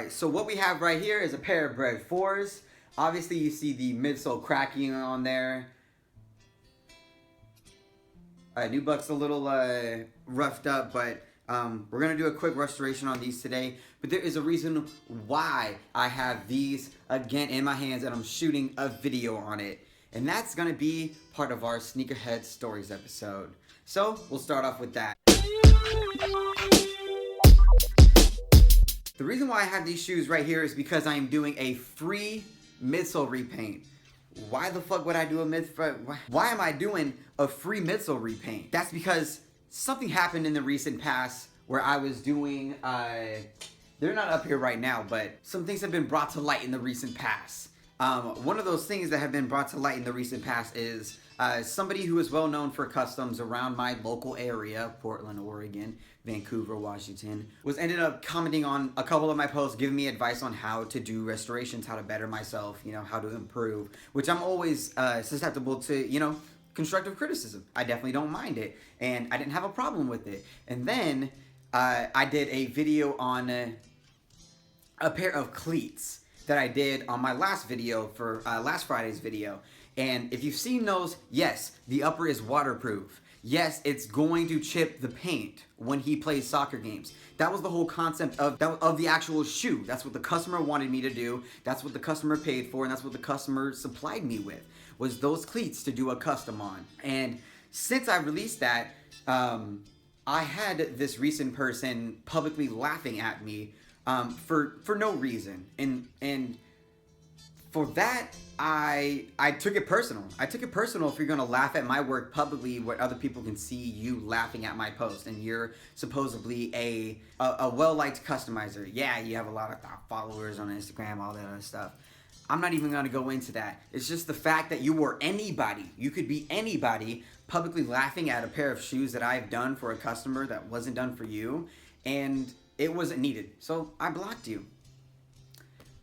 Alright, so what we have right here is a pair of Bread 4s. Obviously you see the midsole cracking on there. New buck's a little roughed up, but we're going to do a quick restoration on these today. But there is a reason why I have these again in my hands and I'm shooting a video on it. And that's going to be part of our Sneakerhead Stories episode. So we'll start off with that. The reason why I have these shoes right here is because I am doing a free midsole repaint. Why the fuck would I do why am I doing a free midsole repaint? That's because something happened in the recent past where I was doing, they're not up here right now, but some things have been brought to light in the recent past. One of those things that have been brought to light in the recent past is somebody who is well known for customs around my local area, Portland, Oregon, Vancouver, Washington, ended up commenting on a couple of my posts, giving me advice on how to do restorations, how to better myself, you know, how to improve, which I'm always susceptible to, you know, constructive criticism. I definitely don't mind it, and I didn't have a problem with it. And then I did a video on a pair of cleats that I did on my last video for last Friday's video. And if you've seen those, yes, the upper is waterproof. Yes, it's going to chip the paint when he plays soccer games. That was the whole concept of the actual shoe. That's what the customer wanted me to do. That's what the customer paid for, and that's what the customer supplied me with, was those cleats to do a custom on. And since I released that, I had this recent person publicly laughing at me for no reason. And for that, I took it personal. I took it personal if you're gonna laugh at my work publicly where other people can see you laughing at my post and you're supposedly a well-liked customizer. Yeah, you have a lot of followers on Instagram, all that other stuff. I'm not even gonna go into that. It's just the fact that you were anybody. You could be anybody publicly laughing at a pair of shoes that I've done for a customer that wasn't done for you, and it wasn't needed. So I blocked you.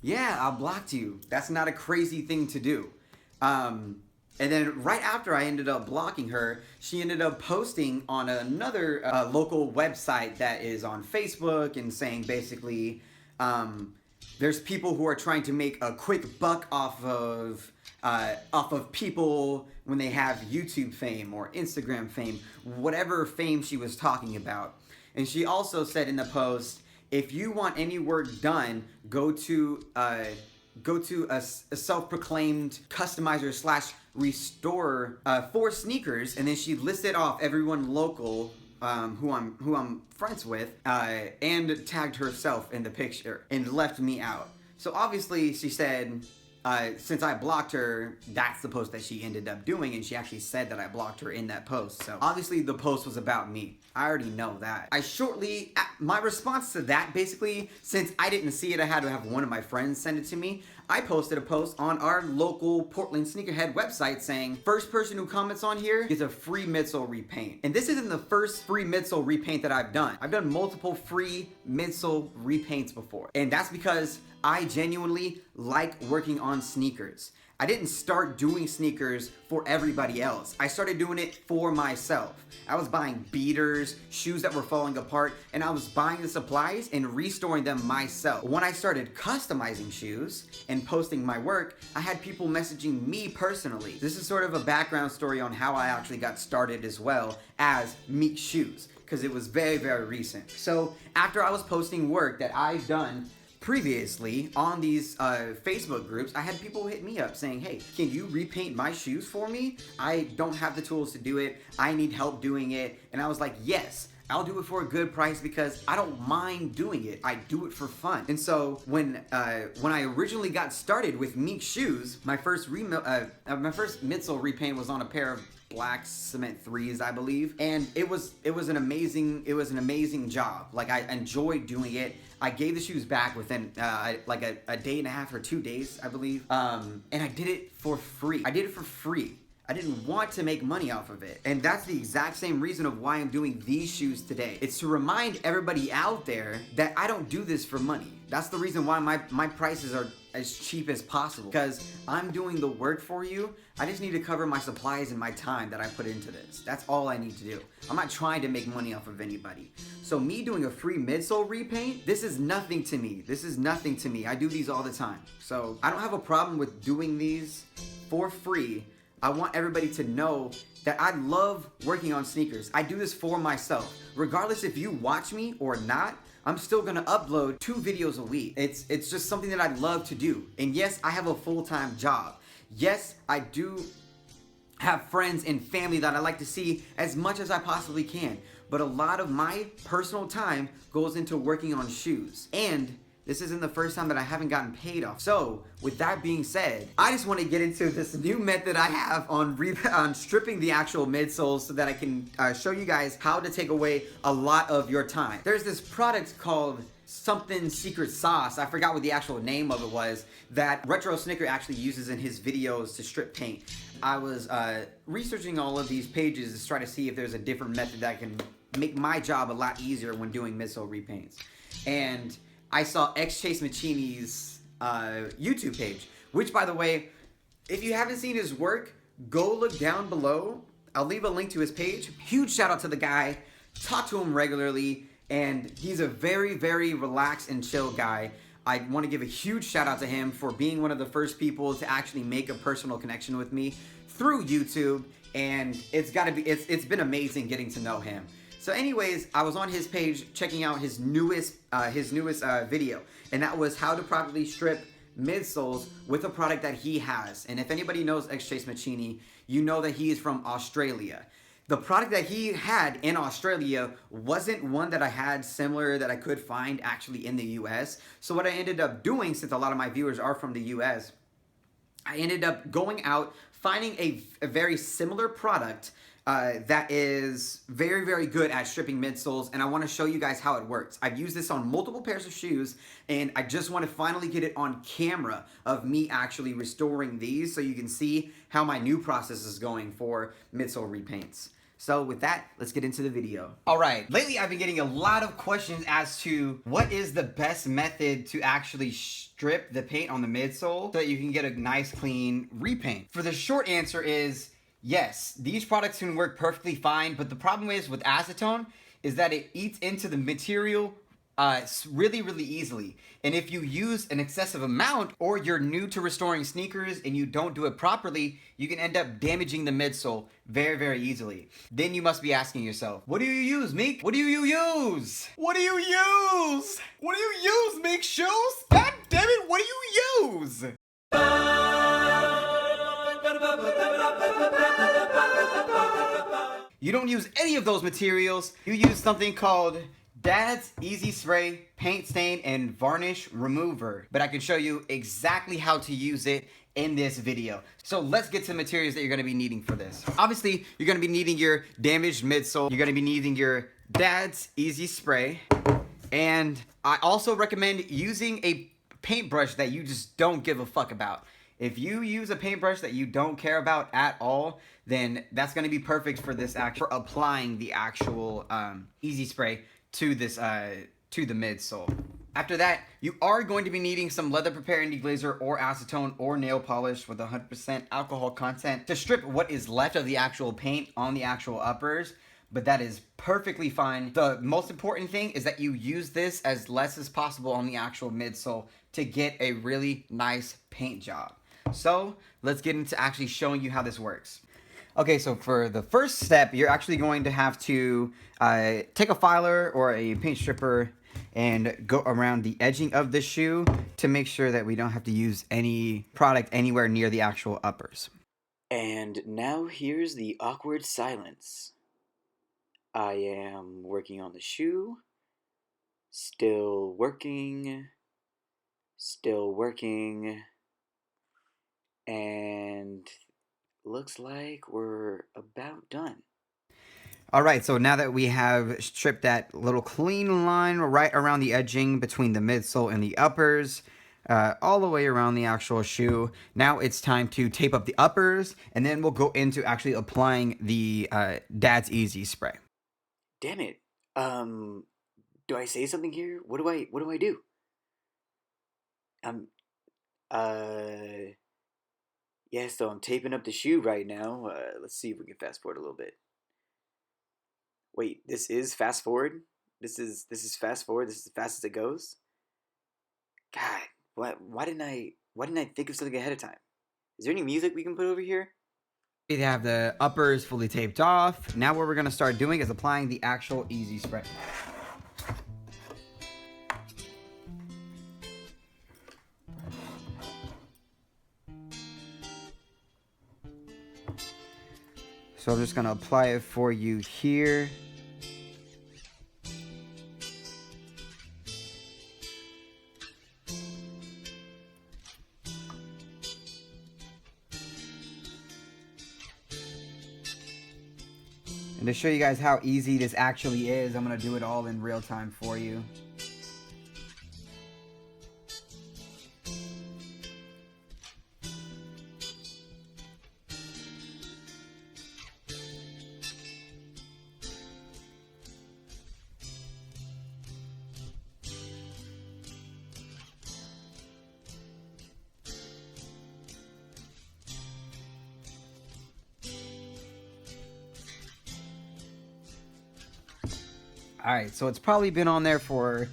Yeah, I blocked you. That's not a crazy thing to do. And then right after I ended up blocking her, she ended up posting on another local website that is on Facebook and saying basically, there's people who are trying to make a quick buck off of people when they have YouTube fame or Instagram fame, whatever fame she was talking about. And she also said in the post, if you want any work done, go to a self-proclaimed customizer / restorer for sneakers, and then she listed off everyone local who I'm friends with, and tagged herself in the picture and left me out. So obviously she said, since I blocked her, that's the post that she ended up doing, and she actually said that I blocked her in that post. So obviously the post was about me. I already know that. My response to that, basically, since I didn't see it, I had to have one of my friends send it to me. I posted a post on our local Portland Sneakerhead website saying, first person who comments on here gets a free midsole repaint. And this isn't the first free midsole repaint that I've done. I've done multiple free midsole repaints before. And that's because I genuinely like working on sneakers. I didn't start doing sneakers for everybody else. I started doing it for myself. I was buying beaters, shoes that were falling apart, and I was buying the supplies and restoring them myself. When I started customizing shoes and posting my work, I had people messaging me personally. This is sort of a background story on how I actually got started as well as Meek Shoes, because it was very, very recent. So after I was posting work that I've done previously on these Facebook groups, I had people hit me up saying, hey, can you repaint my shoes for me? I don't have the tools to do it. I need help doing it. And I was like, yes, I'll do it for a good price because I don't mind doing it. I do it for fun. And so when I originally got started with Meek Shoes, my first midsole repaint was on a pair of black cement 3s, I believe, and it was an amazing job. Like, I enjoyed doing it. I gave the shoes back within like a day and a half or 2 days, I believe, and I did it for free. I did it for free. I didn't want to make money off of it. And that's the exact same reason of why I'm doing these shoes today. It's to remind everybody out there that I don't do this for money. That's the reason why my prices are as cheap as possible because I'm doing the work for you. I just need to cover my supplies and my time that I put into this. That's all I need to do. I'm not trying to make money off of anybody. So me doing a free midsole repaint, this is nothing to me. This is nothing to me. I do these all the time. So I don't have a problem with doing these for free. I want everybody to know that I love working on sneakers. I do this for myself. Regardless if you watch me or not, I'm still gonna upload 2 videos a week. It's just something that I love to do. And yes, I have a full-time job. Yes, I do have friends and family that I like to see as much as I possibly can. But a lot of my personal time goes into working on shoes. And this isn't the first time that I haven't gotten paid off. So, with that being said, I just want to get into this new method I have on stripping the actual midsoles so that I can show you guys how to take away a lot of your time. There's this product called something secret sauce. I forgot what the actual name of it was that Retro Snicker actually uses in his videos to strip paint. I was researching all of these pages to try to see if there's a different method that can make my job a lot easier when doing midsole repaints. And I saw Xchasemaccinis YouTube page, which, by the way, if you haven't seen his work, go look down below. I'll leave a link to his page. Huge shout out to the guy. Talk to him regularly, and he's a very, very relaxed and chill guy. I want to give a huge shout out to him for being one of the first people to actually make a personal connection with me through YouTube, and it's been amazing getting to know him. So anyways, I was on his page checking out his newest video, and that was how to properly strip midsoles with a product that he has. And if anybody knows Xchasemaccinis, you know that he is from Australia. The product that he had in Australia wasn't one that I had similar that I could find actually in the US. So what I ended up doing, since a lot of my viewers are from the US, I ended up going out, finding a very similar product that is very, very good at stripping midsoles, and I want to show you guys how it works. I've used this on multiple pairs of shoes, and I just want to finally get it on camera of me actually restoring these so you can see how my new process is going for midsole repaints. So with that, let's get into the video. All right, lately I've been getting a lot of questions as to what is the best method to actually strip the paint on the midsole so that you can get a nice clean repaint. For the short answer is yes, these products can work perfectly fine, but the problem is with acetone is that it eats into the material really, really easily. And if you use an excessive amount, or you're new to restoring sneakers and you don't do it properly, you can end up damaging the midsole very, very easily. Then you must be asking yourself, what do you use, Meek? What do you use? What do you use? What do you use, Meek? Shoes? God damn it, what do you use? You don't use any of those materials. You use something called Dad's Easy Spray Paint Stain and Varnish Remover. But I can show you exactly how to use it in this video. So let's get to the materials that you're gonna be needing for this. Obviously, you're gonna be needing your damaged midsole. You're gonna be needing your Dad's Easy Spray. And I also recommend using a paintbrush that you just don't give a fuck about. If you use a paintbrush that you don't care about at all, then that's going to be perfect for this for applying the actual Easy Spray to this to the midsole. After that, you are going to be needing some leather prepare and deglazer or acetone or nail polish with 100% alcohol content to strip what is left of the actual paint on the actual uppers. But that is perfectly fine. The most important thing is that you use this as less as possible on the actual midsole to get a really nice paint job. So let's get into actually showing you how this works. Okay, so for the first step, you're actually going to have to take a filer or a paint stripper and go around the edging of the shoe to make sure that we don't have to use any product anywhere near the actual uppers. And now here's the awkward silence. I am working on the shoe, still working, and looks like we're about done. All right, so now that we have stripped that little clean line right around the edging between the midsole and the uppers, all the way around the actual shoe, now it's time to tape up the uppers, and then we'll go into actually applying the Dad's Easy Spray. Damn it. Do I say something here? What do I do? Yeah, so I'm taping up the shoe right now. Let's see if we can fast forward a little bit. Wait, this is fast forward? This is fast forward. This is as fast as it goes. God, why didn't I think of something ahead of time? Is there any music we can put over here? We have the uppers fully taped off. Now what we're gonna start doing is applying the actual easy spread. So I'm just gonna apply it for you here. And to show you guys how easy this actually is, I'm gonna do it all in real time for you. Alright, so it's probably been on there for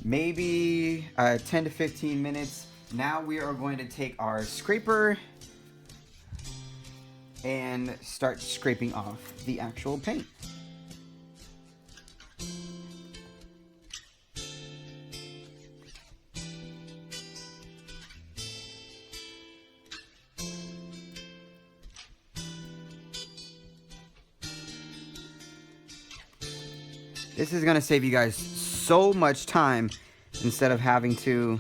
maybe 10 to 15 minutes. Now we are going to take our scraper and start scraping off the actual paint. This is going to save you guys so much time instead of having to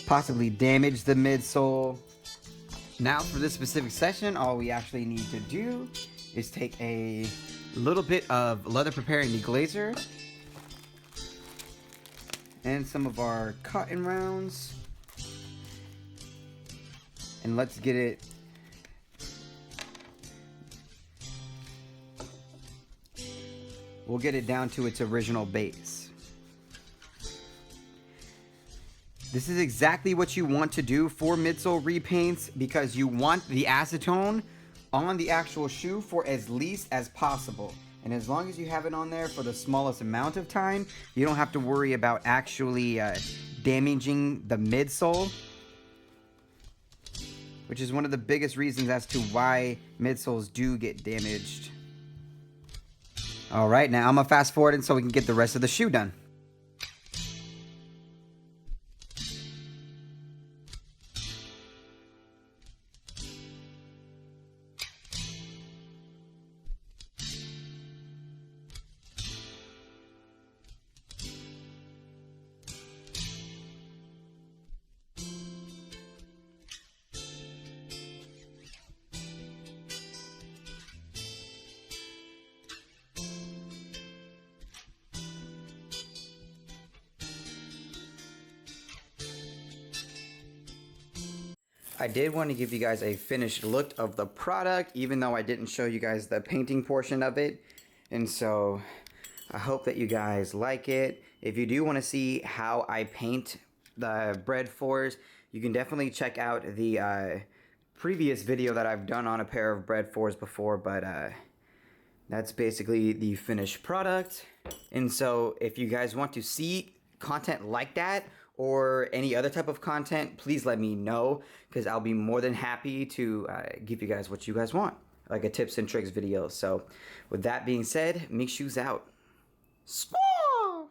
possibly damage the midsole. Now for this specific session, all we actually need to do is take a little bit of leather preparing deglazer and some of our cotton rounds, and let's get it we'll get it down to its original base. This is exactly what you want to do for midsole repaints because you want the acetone on the actual shoe for as least as possible. And as long as you have it on there for the smallest amount of time, you don't have to worry about actually damaging the midsole, which is one of the biggest reasons as to why midsoles do get damaged. Alright, now I'm going to fast forward and so we can get the rest of the shoe done. I did want to give you guys a finished look of the product, even though I didn't show you guys the painting portion of it. And so I hope that you guys like it. If you do want to see how I paint the bread fours, you can definitely check out the previous video that I've done on a pair of bread fours before, but that's basically the finished product. And so if you guys want to see content like that, or any other type of content, please let me know, because I'll be more than happy to give you guys what you guys want, like a tips and tricks video. So with that being said, make shoes out. Spore!